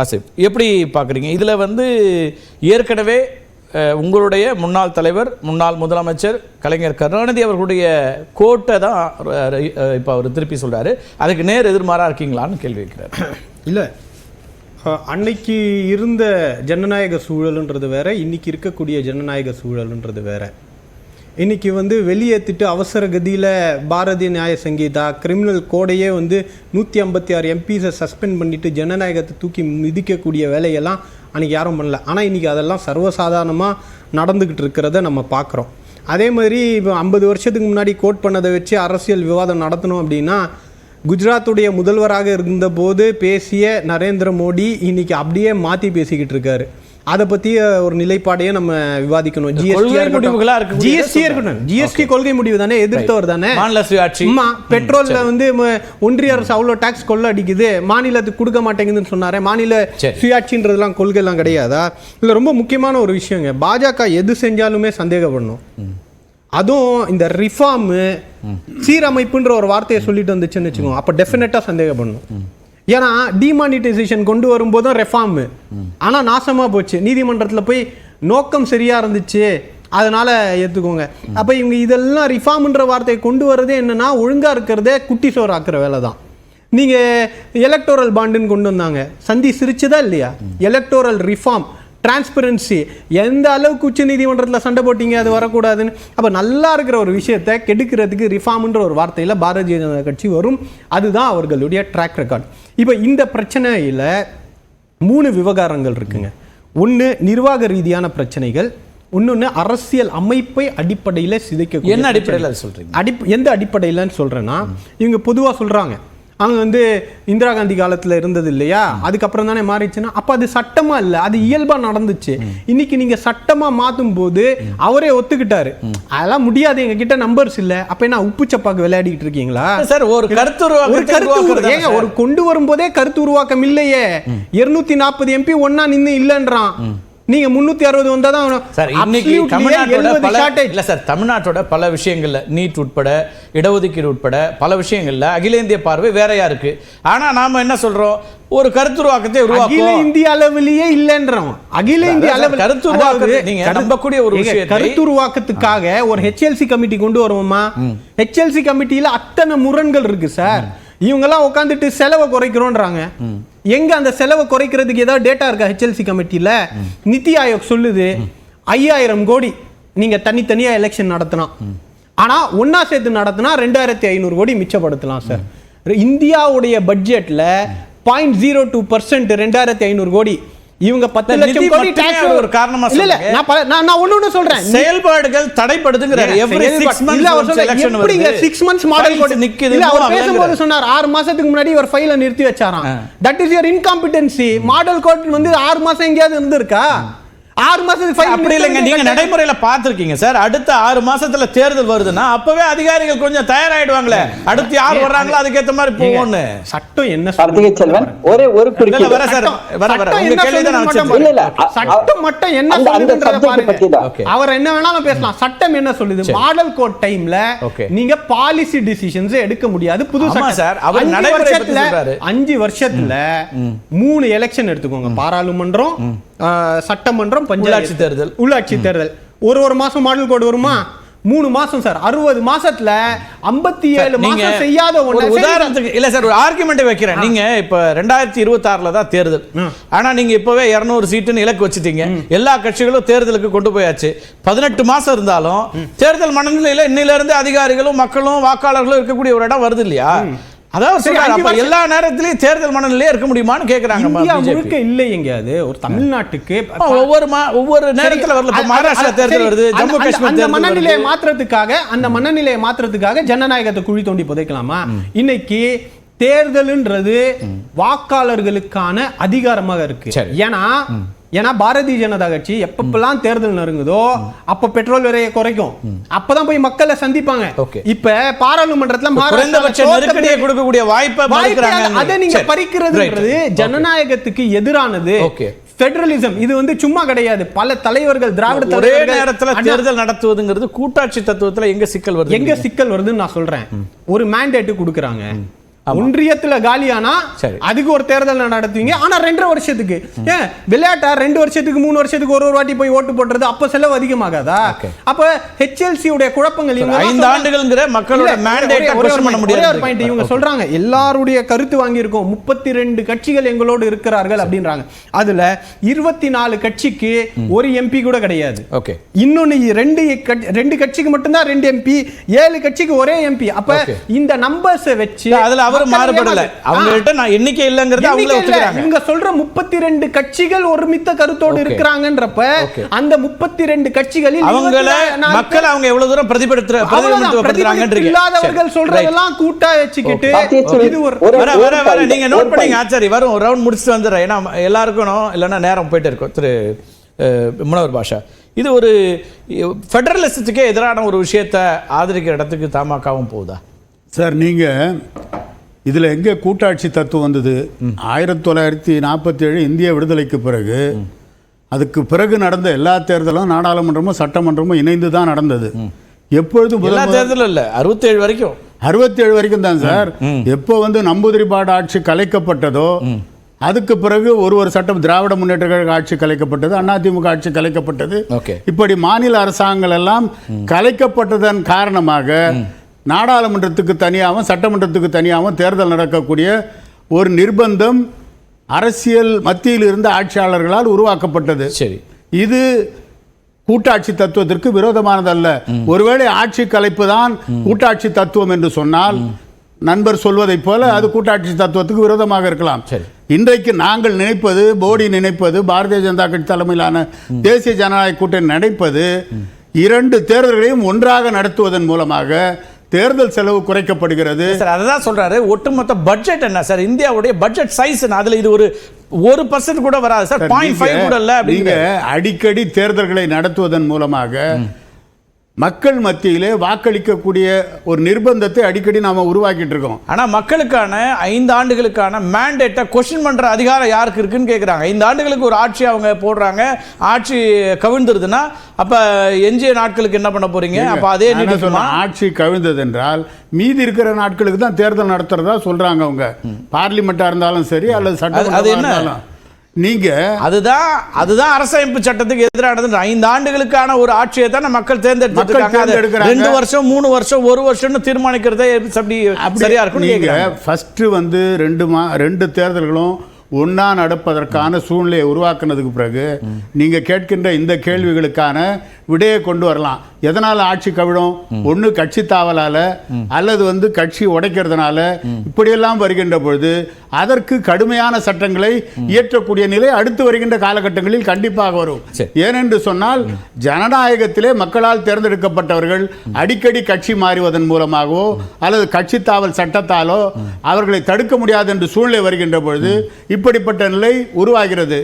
ஆசிப், எப்படி பார்க்குறீங்க? இதில் வந்து ஏற்கனவே உங்களுடைய முன்னாள் தலைவர், முன்னாள் முதலமைச்சர் கலைஞர் கருணாநிதி அவர்களுடைய கோட்டை தான் இப்போ அவர் திருப்பி சொல்கிறாரு. அதுக்கு நேர் எதிர்மாறாக இருக்கீங்களான்னு கேள்வி வைக்கிறார். இல்லை, அன்னைக்கு இருந்த ஜனநாயக சூழலுன்றது வேற, இன்னைக்கு இருக்கக்கூடிய ஜனநாயக சூழலுன்றது வேற. இன்னைக்கு வந்து வெளியேற்றிட்டு அவசர கதியில் பாரதிய நியாய சங்கீதா கிரிமினல் கோடையே வந்து 156 எம்பிஸை சஸ்பெண்ட் பண்ணிட்டு ஜனநாயகத்தை தூக்கி மிதிக்கக்கூடிய வேலையெல்லாம் அன்றைக்கி யாரும் பண்ணல. ஆனால் இன்றைக்கி அதெல்லாம் சர்வசாதாரணமாக நடந்துக்கிட்டு இருக்கிறத நம்ம பார்க்குறோம். அதே மாதிரி இப்போ 50 வருஷத்துக்கு முன்னாடி கோட் பண்ணதை வச்சு அரசியல் விவாதம் நடத்தணும் அப்படின்னா, குஜராத்துடைய முதல்வராக இருந்தபோது பேசிய நரேந்திர மோடி இன்னைக்கு அப்படியே மாற்றி பேசிக்கிட்டு இருக்காரு. அதை பற்றி ஒரு நிலைப்பாடையே நம்ம விவாதிக்கணும். ஜிஎஸ்டி கொள்கை முடிவு தானே, எதிர்த்தவர் தானே. பெட்ரோல்ல வந்து ஒன்றிய அரசு அவ்வளோ டாக்ஸ் கொள்ள அடிக்குது, மாநிலத்துக்கு கொடுக்க மாட்டேங்குதுன்னு சொன்னாரே. மாநில சுயாட்சின்றதுலாம் கொள்கை எல்லாம் கிடையாதா? இல்லை, ரொம்ப முக்கியமான ஒரு விஷயங்க, பாஜக எது செஞ்சாலுமே சந்தேகப்படணும். அதுவும் இந்த ரிஃபார்மு சீரமைப்புன்ற ஒரு வார்த்தையை சொல்லிட்டு வந்துச்சுன்னு வச்சுக்கோங்க, அப்போ டெஃபினட்டாக சந்தேகப்படணும். ஏன்னா டிமானிட்டைசேஷன் கொண்டு வரும்போதும் ரெஃபார்மு, ஆனால் நாசமாக போச்சு. நீதிமன்றத்தில் போய் நோக்கம் சரியாக இருந்துச்சு, அதனால் ஏற்றுக்கோங்க. அப்போ இவங்க இதெல்லாம் ரிஃபார்ம்ன்ற வார்த்தையை கொண்டு வரதே என்னென்னா, ஒழுங்காக இருக்கிறதே குட்டி சோறு ஆக்குற வேலை தான். நீங்கள் எலக்டோரல் பாண்டுன்னு கொண்டு வந்தாங்க, சந்தி சிரிச்சுதா இல்லையா? எலக்டோரல் ரிஃபார்ம், டிரான்ஸ்பரன்சி, எந்த அளவுக்கு உச்ச நீதிமன்றத்தில் சண்டை போட்டிங்க அது வரக்கூடாதுன்னு. அப்போ நல்லா இருக்கிற ஒரு விஷயத்தை கெடுக்கிறதுக்கு ரிஃபார்ம்ன்ற ஒரு வார்த்தையில் பாரதிய ஜனதா கட்சி வரும். அதுதான் அவர்களுடைய ட்ராக் ரெக்கார்ட். இப்போ இந்த பிரச்சனையில் 3 விவகாரங்கள் இருக்குங்க. ஒன்று நிர்வாக ரீதியான பிரச்சனைகள், இன்னொன்று அரசியல் அமைப்பை அடிப்படையில் சிதைக்க. என்ன அடிப்படையில் சொல்கிறீங்க? எந்த அடிப்படையில்னு சொல்கிறேன்னா, இவங்க பொதுவாக சொல்கிறாங்க அவங்க வந்து இந்திரா காந்தி காலத்தில் இருந்தது இல்லையா, அதுக்கப்புறம் தானே மாறிச்சுன்னா, அப்போ அது சட்டமாக இல்லை, அது இயல்பாக நடந்துச்சு. இன்னைக்கு நீங்கள் சட்டமாக மாற்றும் போது அவரே ஒத்துக்கிட்டாரு, அதெல்லாம் முடியாது, எங்ககிட்ட நம்பர்ஸ் இல்லை. அப்போ என்ன உப்பு சப்பாக்கு விளையாடிக்கிட்டு இருக்கீங்களா சார்? ஒரு கருத்து ஏங்க, ஒரு கொண்டு வரும்போதே கருத்து உருவாக்கம் இல்லையே. 240 எம்பி ஒன்னா நின்று இல்லைன்றான், நீங்க 360 வந்தா தான் சார். இன்னைக்கு தமிழ்நாட்டோட பல விஷயங்கள்ல, நீட் உட்பட, இடஒதுக்கீடு உட்பட பல விஷயங்கள்ல அகில இந்திய பார்வை வேறையா இருக்கு. ஆனா நாம என்ன சொல்றோம், ஒரு கருத்துருவாக்கத்தை உருவாக்கும். அகில இந்திய அளவிலேயே இல்லைன்றோம். அகில இந்திய அளவில் கருத்துருவாக்கத்தை நீங்க நம்பக்கூடிய ஒரு விஷயம். கருத்துருவாக்கத்துக்காக ஒரு HLC கமிட்டி கொண்டு வருவோமா? HLC கமிட்டியில அத்தனை முரண்கள் இருக்கு சார். இவங்கெல்லாம் உட்காந்துட்டு செலவை குறைக்கிறோன்றாங்க. எங்க அந்த செலவை குறைக்கிறதுக்கு ஏதாவது டேட்டா இருக்கா? HLC கமிட்டியில நிதி ஆயோக் சொல்லுது 5000 கோடி நீங்க தனித்தனியா எலெக்ஷன் நடத்தலாம், ஆனா ஒன்னா சேர்த்து நடத்தினா 2500 கோடி மிச்சப்படுத்தலாம் சார். இந்தியாவுடைய பட்ஜெட்ல 0.02% 2500 கோடி. இவங்க 10 லட்சம் கோடி டாக்ஸ் ஒரு காரணமா இல்ல. நான் ஒண்ணு சொல்றேன், செயல்பாடுகள் தடைப்படுதுங்கறாரு. எவ்ரி 6 मंथ्स எலெக்ஷன் வருது. எப்படிங்க 6 months மாடல் கோட் நிக்குது? இல்ல, அவர் பேசும்போது சொன்னார் 6 மாசத்துக்கு முன்னாடி ஒரு ஃபைலை நிறுத்தி வச்சாராம். That is your incompetency. Model code வந்து 6 மாசம் எங்கயாவது இருந்திருக்கா? 6 மாசத்துக்கு ஃபைல் அப்படி இல்லைங்க. நீங்க நடைமுறையில பார்த்திருக்கீங்க சார். அடுத்த 6 மாசத்துல தேர்தல் வருதுன்னா அப்பவே அதிகாரிகள் கொஞ்சம் தயாராயிடுவாங்களே, அடுத்து யார் வர்றாங்களோ அதுக்கு ஏத்த மாதிரி போவோம்னு. சட்டம் என்ன சொல்லுங்க செல்வன்? ஒரு குறிப்பிட்ட வர சார் வர உங்க கேள்வி தான் நான் வச்சேன். இல்ல இல்ல, சட்டம் மட்டும் என்ன சொல்லுதுன்றத பாருங்க. அவர் என்ன வேணாலும் பேசலாம். சட்டம் என்ன சொல்லுது? மாடல் கோட் டைம்ல நீங்க பாலிசி டிசிஷன்ஸ் எடுக்க முடியாது. புது சட்டம் சார். அவர் நடைமுறை பத்தி சொல்றாரு. 5 வருஷத்துல 3 எலெக்ஷன் எடுத்துக்கோங்க. பாராளுமன்றம், சட்டமன்றம், பஞ்சாயத்து தேர்தல், உள்ளாட்சி தேர்தல். ஒரு மாசம் மாடல் கோட் வருமா? 3 மாசம் சார். 60 மாசத்துல 57 மாசம் செய்யாத ஒண்ணு. உதாரணத்துக்கு இல்ல சார், ஒரு ஆர்குமெண்ட் வைக்கிறேன். நீங்க இப்ப 2026ல தான் தேர்தல், ஆனா நீங்க இப்பவே 200 சீட்டுன்னு இலக்கு வச்சுட்டீங்க. எல்லா கட்சிகளும் தேர்தலுக்கு கொண்டு போயாச்சு. 18 மாசம் இருந்தாலும் தேர்தல் மனநிலையில இன்னில இருந்து அதிகாரிகளும் மக்களும் வாக்காளர்களும் இருக்கக்கூடிய ஒரு இடம் வருது இல்லையா? அதாவது எல்லா நேரத்திலயும் தேர்தல் மனநிலையே இருக்க முடியுமான்னு கேக்குறாங்க. முழுக்க இல்லை எங்கேயாவது ஒரு தமிழ்நாட்டுக்கு ஒவ்வொரு நேரத்தில் வரல. மகாராஷ்டிரா தேர்தல் வருது, ஜம்மு காஷ்மீர். அந்த மனநிலையை மாற்றுறதுக்காக ஜனநாயகத்தை குழி தோண்டி புதைக்கலாமா? இன்னைக்கு தேர்தல்ன்றது வாக்காளர்களுக்கான அதிகாரமாக இருக்கு. ஏன்னா பாரதிய ஜனதா கட்சி எப்பப்பெல்லாம் தேர்தல் நெருங்குதோ அப்ப பெட்ரோல் விலையை குறைக்கும், அப்பதான் போய் மக்களை சந்திப்பாங்க. இப்ப பாராளுமன்றத்துல நெருக்கடியை கொடுக்கக்கூடிய வாய்ப்பை அதை நீங்க பறிக்கிறதுன்றது ஜனநாயகத்துக்கு எதிரானது. பெடரலிசம் இது வந்து சும்மா கிடையாது. பல தலைவர்கள் திராவிட ஒரே நேரத்துல தேர்தல் நடத்துவதுங்கிறது கூட்டாட்சி தத்துவத்துல எங்க சிக்கல் வருதுன்னு நான் சொல்றேன். ஒரு மேண்டேட் கொடுக்கறாங்க, ஒன்றியத்துல காலியானா அதுக்கு ஒரு தேர்தல் நடத்துவீங்க. ஆனா 2.5 வருஷத்துக்கு ஏன் விளையாட்டா 2 வருஷத்துக்கு 3 வருஷத்துக்கு ஒரு வாட்டி போய் ஓட்டு போடுறது, அப்ப செலவு அதிகமாகாதா? அப்ப HLC உடைய குழப்பங்கள் 5 ஆண்டுகள்ங்கற மக்களோட மேண்டேட்டை क्वेश्चन பண்ண முடியாது. ஒரு பாயிண்ட் இவங்க சொல்றாங்க, எல்லாருடைய கருத்து வாங்கி இருக்கோம், 32 கட்சிகள் எங்களோடு இருக்கிறார்கள் அப்படின்றாங்க. அதுல 24 கட்சிக்கு ஒரு எம்பி கூட கிடையாது. ஓகே, இன்னொன்னு 2 கட்சிக்கு மட்டும் தான் 2 எம்பி, 7 கட்சிக்கு ஒரே எம்பி. அப்ப இந்த நம்பர்ஸ் வெச்சு அதுல அவர் மாறுபடல, அவங்கள்ட்ட நான் எண்ணிக்கை இல்லங்கறத அவங்களே ஒத்துக்கறாங்க. இவங்க சொல்ற 32 கட்சிகள் ஒருமித்த கருத்தோடு இருக்கறாங்கன்றப்ப அந்த 32 கட்சிகளில் அவங்கள மக்கள் அவங்க எவ்வளவு தூரம் பிரதிபலித்துறாங்கன்றீங்க. இல்லாதவர்கள் சொல்றதெல்லாம் கூட்டா வெச்சிக்கிட்டு இது வர நீங்க நோட் பண்ணீங்க ஆச்சாரி. வரும் ரவுண்ட் முடிச்சிட்டு வந்துறேன், ஏன்னா எல்லாருக்கும் இல்லைன்னா நேரம் போயிட்டு இருக்கும். திரு முனவர் பாஷா, இது ஒரு ஃபெடரலிசத்துக்கே எதிரான ஒரு விஷயத்தை ஆதரிக்கிற இடத்துக்கு தமாகவும் போகுதா சார்? நீங்கள் இதில் எங்கே கூட்டாட்சி தத்துவம் வந்தது? 1947 இந்திய விடுதலைக்கு பிறகு, அதுக்கு பிறகு நடந்த எல்லா தேர்தலும் நாடாளுமன்றமும் சட்டமன்றமும் இணைந்து தான் நடந்தது. எப்பொழுதும் தேர்தலும் இல்லை, 67 வரைக்கும் 67 வரைக்கும் தான் சார். எப்போ நம்பூதிரிபாடு ஆட்சி கலைக்கப்பட்டதோ அதுக்கு பிறகு ஒரு சட்டம் திராவிட முன்னேற்ற கழக ஆட்சி கலைக்கப்பட்டது, அதிமுக ஆட்சி கலைக்கப்பட்டது. இப்படி மாநில அரசாங்கங்கள் எல்லாம் கலைக்கப்பட்டதன் காரணமாக நாடாளுமன்றத்துக்கு தனியாகவும் சட்டமன்றத்துக்கு தனியாகவும் தேர்தல் நடக்கக்கூடிய ஒரு நிர்பந்தம் அரசியல் மத்தியில் இருந்த ஆட்சியாளர்களால் உருவாக்கப்பட்டது. சரி, இது கூட்டாட்சி தத்துவத்திற்கு விரோதமானதல்ல. ஒருவேளை ஆட்சி கலைப்பு தான் கூட்டாட்சி தத்துவம் என்று சொன்னால், நண்பர் சொல்வதைப் போல அது கூட்டாட்சி தத்துவத்துக்கு விரோதமாக இருக்கலாம். இன்றைக்கு நாங்கள் நினைப்பது, மோடி நினைப்பது, பாரதிய ஜனதா கட்சி தலைமையிலான தேசிய ஜனநாயக கூட்டணி நினைப்பது, 2 தேர்தல்களையும் ஒன்றாக நடத்துவதன் மூலமாக தேர்தல் செலவு குறைக்கப்படுகிறது. சார் அதுதான் சொல்றாரு. ஒட்டுமொத்த பட்ஜெட் என்ன சார்? இந்தியாவுடைய பட்ஜெட் சைஸ் அதுல இது ஒரு 1% கூட வராது சார், 0.5 கூட இல்ல. நீங்க அடிக்கடி தேர்தல்களை நடத்துவதன் மூலமாக மக்கள் மத்தியிலே வாக்களிக்கக்கூடிய ஒரு நிர்பந்தத்தை அடிக்கடி நாம உருவாக்கிட்டு இருக்கோம். ஆனா மக்களுக்கான 5 ஆண்டுகளுக்கான மேண்டேட்டை கொஸ்டின் பண்ற அதிகாரம் யாருக்கு இருக்குன்னு கேக்குறாங்க. 5 ஆண்டுகளுக்கு ஒரு ஆட்சி அவங்க போடுறாங்க, ஆட்சி கவிழ்ந்துருதுன்னா அப்ப எஞ்சிய நாட்களுக்கு என்ன பண்ண போறீங்க? அப்ப அதே ஆட்சி கவிழ்ந்தது என்றால் மீதி இருக்கிற நாட்களுக்கு தான் தேர்தல் நடத்துறதா சொல்றாங்க அவங்க. பார்லிமெண்டா இருந்தாலும் சரி அல்லது சட்டமன்றமா இருந்தாலும். நீங்க அதுதான் அரசமைப்பு சட்டத்துக்கு எதிரானது. 5 ஆண்டுகளுக்கான ஒரு ஆட்சியை தான் மக்கள் தேர்ந்தெடுக்கிறாங்க. 2 வருஷம் 3 வருஷம் 1 வருஷம்னு தீர்மானிக்கிறதே சரியா இருக்கும். நீங்க ஃபர்ஸ்ட் 2 தேர்தல்களும் ஒன்னா நடப்பதற்கான சூழ்நிலையை உருவாக்குனதுக்கு பிறகு நீங்க கேட்கின்ற இந்த கேள்விகளுக்கான விடையை கொண்டு வரலாம். எதனால ஆட்சி கவிழும்? ஒன்று கட்சி தாவலால அல்லது கட்சி உடைக்கிறதுனால. இப்படியெல்லாம் வருகின்ற பொழுது அதற்கு கடுமையான சட்டங்களை இயற்றக்கூடிய நிலை அடுத்து வருகின்ற காலகட்டங்களில் கண்டிப்பாக வரும். ஏனென்று சொன்னால் ஜனநாயகத்திலே மக்களால் தேர்ந்தெடுக்கப்பட்டவர்கள் அடிக்கடி கட்சி மாறுவதன் மூலமாகவோ அல்லது கட்சி தாவல் சட்டத்தாலோ அவர்களை தடுக்க முடியாது என்று சூழ்நிலை வருகின்ற பொழுது இப்படிப்பட்ட நிலை உருவாகிறது.